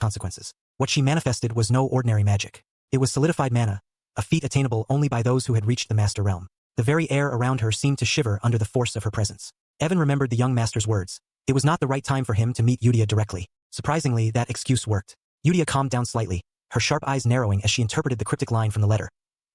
consequences. What she manifested was no ordinary magic. It was solidified mana, a feat attainable only by those who had reached the master realm. The very air around her seemed to shiver under the force of her presence. Evan remembered the young master's words. It was not the right time for him to meet Yudia directly. Surprisingly, that excuse worked. Yudia calmed down slightly, her sharp eyes narrowing as she interpreted the cryptic line from the letter.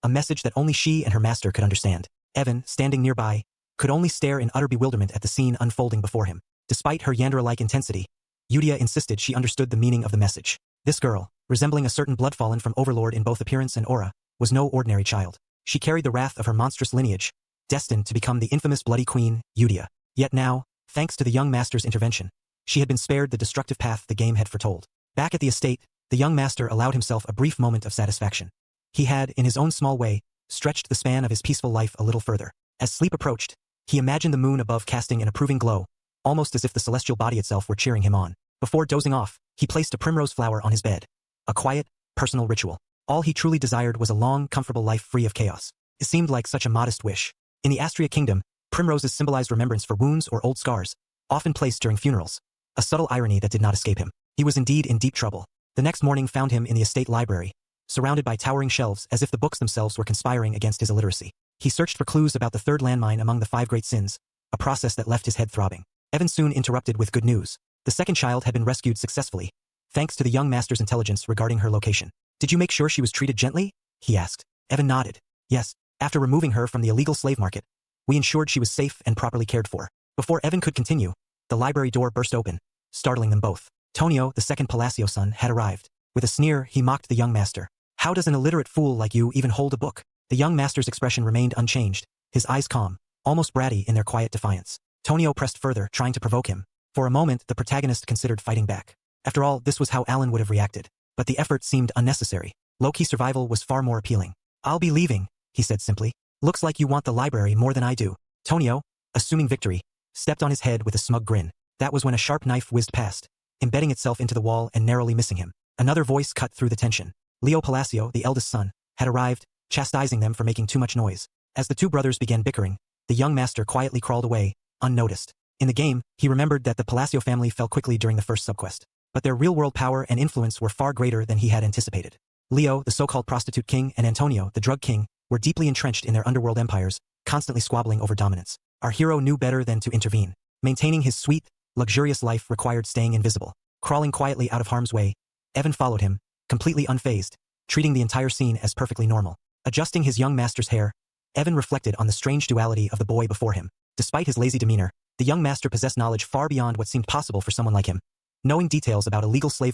A message that only she and her master could understand. Evan, standing nearby, could only stare in utter bewilderment at the scene unfolding before him. Despite her Yandere-like intensity, Yudia insisted she understood the meaning of the message. This girl, resembling a certain bloodfallen from Overlord in both appearance and aura, was no ordinary child. She carried the wrath of her monstrous lineage, destined to become the infamous Bloody Queen, Yudia. Yet now, thanks to the young master's intervention, she had been spared the destructive path the game had foretold. Back at the estate, the young master allowed himself a brief moment of satisfaction. He had, in his own small way, stretched the span of his peaceful life a little further. As sleep approached, he imagined the moon above casting an approving glow, almost as if the celestial body itself were cheering him on. Before dozing off, he placed a primrose flower on his bed. A quiet, personal ritual. All he truly desired was a long, comfortable life free of chaos. It seemed like such a modest wish. In the Astria kingdom, primroses symbolized remembrance for wounds or old scars, often placed during funerals. A subtle irony that did not escape him. He was indeed in deep trouble. The next morning found him in the estate library, surrounded by towering shelves as if the books themselves were conspiring against his illiteracy. He searched for clues about the third landmine among the 5 great sins, a process that left his head throbbing. Evan soon interrupted with good news. The second child had been rescued successfully, thanks to the young master's intelligence regarding her location. Did you make sure she was treated gently? He asked. Evan nodded. Yes, after removing her from the illegal slave market, we ensured she was safe and properly cared for. Before Evan could continue, the library door burst open, startling them both. Tonio, the second Palacio son, had arrived. With a sneer, he mocked the young master. How does an illiterate fool like you even hold a book? The young master's expression remained unchanged, his eyes calm, almost bratty in their quiet defiance. Tonio pressed further, trying to provoke him. For a moment, the protagonist considered fighting back. After all, this was how Alan would have reacted. But the effort seemed unnecessary. Low-key survival was far more appealing. I'll be leaving, he said simply. Looks like you want the library more than I do. Tonio, assuming victory, stepped on his head with a smug grin. That was when a sharp knife whizzed past, embedding itself into the wall and narrowly missing him. Another voice cut through the tension. Leo Palacio, the eldest son, had arrived, chastising them for making too much noise. As the two brothers began bickering, the young master quietly crawled away, unnoticed. In the game, he remembered that the Palacio family fell quickly during the first subquest, but their real-world power and influence were far greater than he had anticipated. Leo, the so-called prostitute king, and Antonio, the drug king, were deeply entrenched in their underworld empires, constantly squabbling over dominance. Our hero knew better than to intervene. Maintaining his sweet, luxurious life required staying invisible. Crawling quietly out of harm's way, Evan followed him, completely unfazed, treating the entire scene as perfectly normal. Adjusting his young master's hair, Evan reflected on the strange duality of the boy before him. Despite his lazy demeanor, the young master possessed knowledge far beyond what seemed possible for someone like him. Knowing details about illegal slave